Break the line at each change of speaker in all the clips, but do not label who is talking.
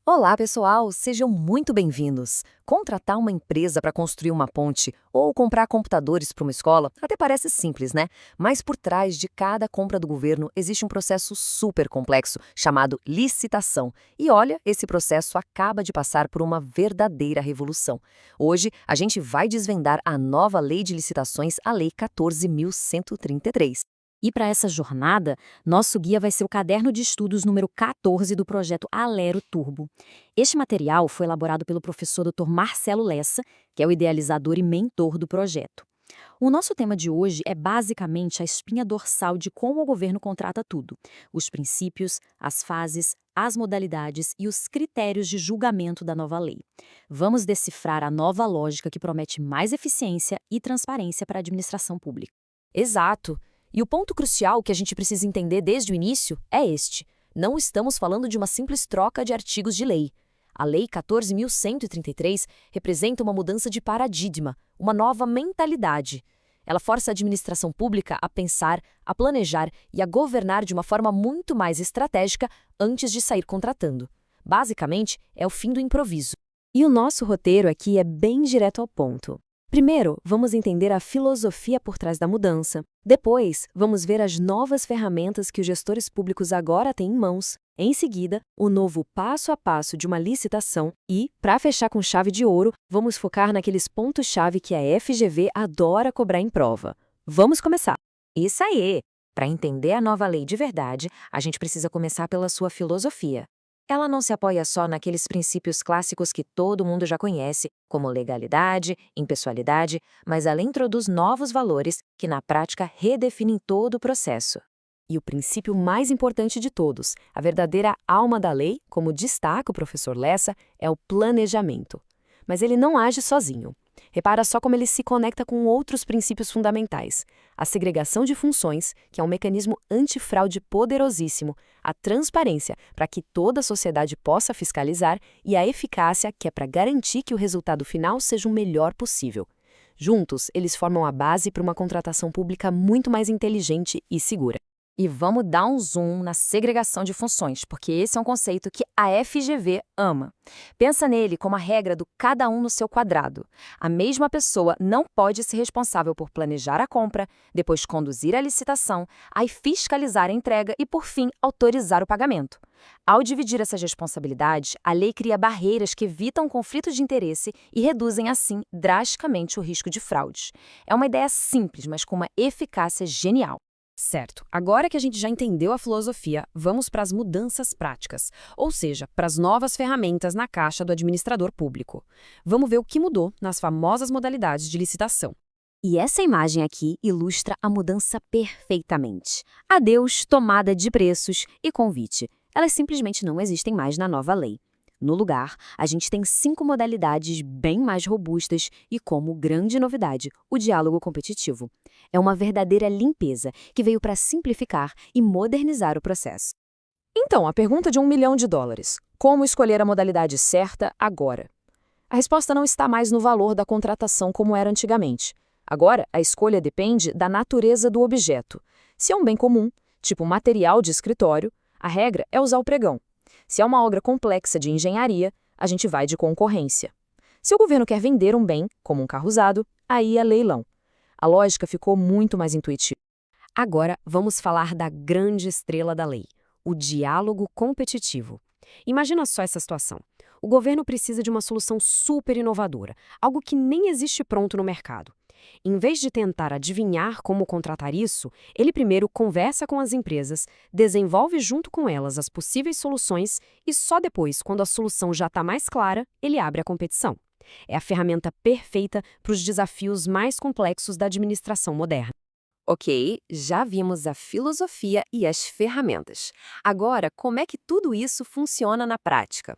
Olá, pessoal! Sejam muito bem-vindos. Contratar uma empresa para construir uma ponte ou comprar computadores para uma escola até parece simples, né? Mas por trás de cada compra do governo existe um processo super complexo chamado licitação. E olha, esse processo acaba de passar por uma verdadeira revolução. Hoje, a gente vai desvendar a nova Lei de Licitações, a Lei 14.133.
E para essa jornada, nosso guia vai ser o caderno de estudos número 14 do projeto Alero Turbo. Este material foi elaborado pelo professor Dr. Marcelo Lessa, que é o idealizador e mentor do projeto. O nosso tema de hoje é basicamente a espinha dorsal de como o governo contrata tudo: os princípios, as fases, as modalidades e os critérios de julgamento da nova lei. Vamos decifrar a nova lógica que promete mais eficiência e transparência para a administração pública.
Exato. E o ponto crucial que a gente precisa entender desde o início é este. Não estamos falando de uma simples troca de artigos de lei. A Lei 14.133 representa uma mudança de paradigma, uma nova mentalidade. Ela força a administração pública a pensar, a planejar e a governar de uma forma muito mais estratégica antes de sair contratando. Basicamente, é o fim do improviso.
E o nosso roteiro aqui é bem direto ao ponto. Primeiro, vamos entender a filosofia por trás da mudança. Depois, vamos ver as novas ferramentas que os gestores públicos agora têm em mãos. Em seguida, o novo passo a passo de uma licitação e, para fechar com chave de ouro, vamos focar naqueles pontos-chave que a FGV adora cobrar em prova. Vamos começar!
Isso aí! Para entender a nova lei de verdade, a gente precisa começar pela sua filosofia. Ela não se apoia só naqueles princípios clássicos que todo mundo já conhece, como legalidade, impessoalidade, mas ela introduz novos valores que, na prática, redefinem todo o processo.
E o princípio mais importante de todos, a verdadeira alma da lei, como destaca o professor Lessa, é o planejamento. Mas ele não age sozinho. Repara só como ele se conecta com outros princípios fundamentais. A segregação de funções, que é um mecanismo antifraude poderosíssimo, a transparência, para que toda a sociedade possa fiscalizar, e a eficácia, que é para garantir que o resultado final seja o melhor possível. Juntos, eles formam a base para uma contratação pública muito mais inteligente e segura.
E vamos dar um zoom na segregação de funções, porque esse é um conceito que a FGV ama. Pensa nele como a regra do cada um no seu quadrado. A mesma pessoa não pode ser responsável por planejar a compra, depois conduzir a licitação, aí fiscalizar a entrega e, por fim, autorizar o pagamento. Ao dividir essas responsabilidades, a lei cria barreiras que evitam conflitos de interesse e reduzem, assim, drasticamente o risco de fraudes. É uma ideia simples, mas com uma eficácia genial.
Certo. Agora que a gente já entendeu a filosofia, vamos para as mudanças práticas, ou seja, para as novas ferramentas na caixa do administrador público. Vamos ver o que mudou nas famosas modalidades de licitação.
E essa imagem aqui ilustra a mudança perfeitamente. Adeus, tomada de preços e convite. Elas simplesmente não existem mais na nova lei. No lugar, a gente tem 5 modalidades bem mais robustas e, como grande novidade, o diálogo competitivo. É uma verdadeira limpeza que veio para simplificar e modernizar o processo.
Então, a pergunta de $1 milhão: como escolher a modalidade certa agora? A resposta não está mais no valor da contratação como era antigamente. Agora, a escolha depende da natureza do objeto. Se é um bem comum, tipo material de escritório, a regra é usar o pregão. Se é uma obra complexa de engenharia, a gente vai de concorrência. Se o governo quer vender um bem, como um carro usado, aí é leilão. A lógica ficou muito mais intuitiva. Agora, vamos falar da grande estrela da lei, o diálogo competitivo. Imagina só essa situação. O governo precisa de uma solução super inovadora, algo que nem existe pronto no mercado. Em vez de tentar adivinhar como contratar isso, ele primeiro conversa com as empresas, desenvolve junto com elas as possíveis soluções e só depois, quando a solução já está mais clara, ele abre a competição. É a ferramenta perfeita para os desafios mais complexos da administração moderna.
Ok, já vimos a filosofia e as ferramentas. Agora, como é que tudo isso funciona na prática?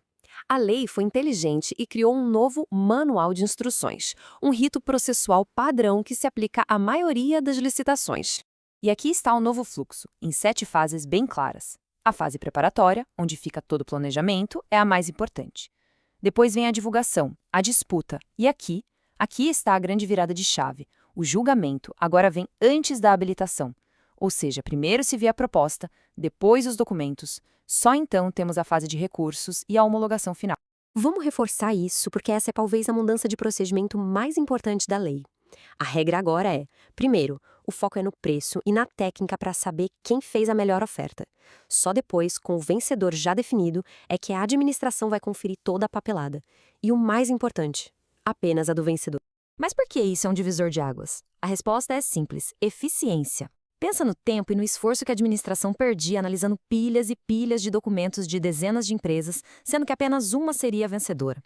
A lei foi inteligente e criou um novo manual de instruções, um rito processual padrão que se aplica à maioria das licitações. E aqui está o novo fluxo, em 7 fases bem claras. A fase preparatória, onde fica todo o planejamento, é a mais importante. Depois vem a divulgação, a disputa, e aqui está a grande virada de chave. O julgamento agora vem antes da habilitação. Ou seja, primeiro se vê a proposta, depois os documentos, só então temos a fase de recursos e a homologação final.
Vamos reforçar isso porque essa é talvez a mudança de procedimento mais importante da lei. A regra agora é, primeiro, o foco é no preço e na técnica para saber quem fez a melhor oferta. Só depois, com o vencedor já definido, é que a administração vai conferir toda a papelada. E o mais importante, apenas a do vencedor.
Mas por que isso é um divisor de águas? A resposta é simples: eficiência. Pensa no tempo e no esforço que a administração perdia analisando pilhas e pilhas de documentos de dezenas de empresas, sendo que apenas uma seria a vencedora.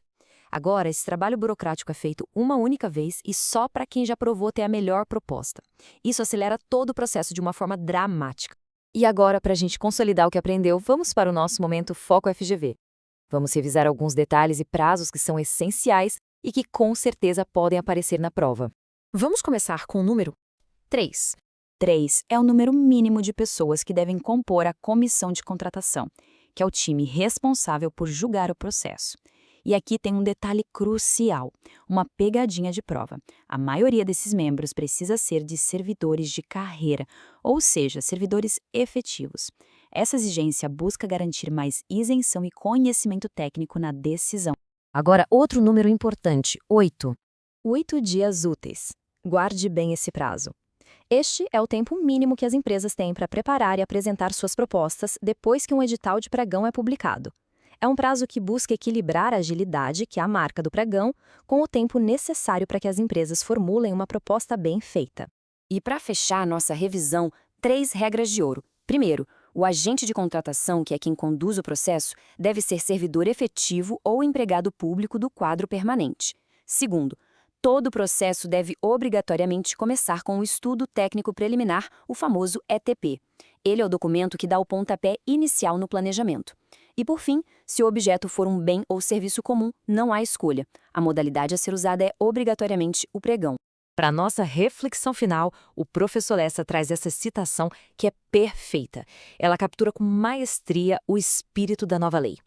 Agora, esse trabalho burocrático é feito uma única vez e só para quem já provou ter a melhor proposta. Isso acelera todo o processo de uma forma dramática. E agora, para a gente consolidar o que aprendeu, vamos para o nosso momento Foco FGV. Vamos revisar alguns detalhes e prazos que são essenciais e que com certeza podem aparecer na prova.
Vamos começar com o número
3. 3 é o número mínimo de pessoas que devem compor a comissão de contratação, que é o time responsável por julgar o processo. E aqui tem um detalhe crucial, uma pegadinha de prova. A maioria desses membros precisa ser de servidores de carreira, ou seja, servidores efetivos. Essa exigência busca garantir mais isenção e conhecimento técnico na decisão. Agora, outro número importante, 8. 8 dias úteis. Guarde bem esse prazo. Este é o tempo mínimo que as empresas têm para preparar e apresentar suas propostas depois que um edital de pregão é publicado. É um prazo que busca equilibrar a agilidade, que é a marca do pregão, com o tempo necessário para que as empresas formulem uma proposta bem feita. E para fechar nossa revisão, 3 regras de ouro. Primeiro, o agente de contratação, que é quem conduz o processo, deve ser servidor efetivo ou empregado público do quadro permanente. Segundo, todo o processo deve obrigatoriamente começar com o estudo técnico preliminar, o famoso ETP. Ele é o documento que dá o pontapé inicial no planejamento. E por fim, se o objeto for um bem ou serviço comum, não há escolha. A modalidade a ser usada é obrigatoriamente o pregão. Para nossa reflexão final, o professor Lessa traz essa citação que é perfeita. Ela captura com maestria o espírito da nova lei.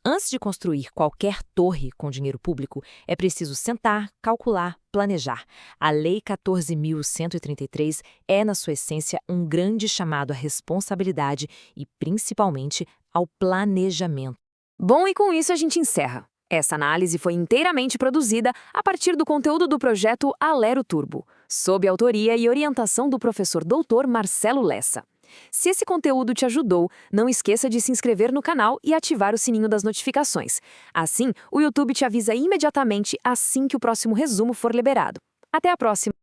Antes de construir qualquer torre com dinheiro público, é preciso sentar, calcular, planejar. A Lei 14.133 é, na sua essência, um grande chamado à responsabilidade e, principalmente, ao planejamento. Bom, e com isso a gente encerra. Essa análise foi inteiramente produzida a partir do conteúdo do projeto Alero Turbo, sob a autoria e orientação do professor Dr. Marcelo Lessa. Se esse conteúdo te ajudou, não esqueça de se inscrever no canal e ativar o sininho das notificações. Assim, o YouTube te avisa imediatamente assim que o próximo resumo for liberado. Até a próxima!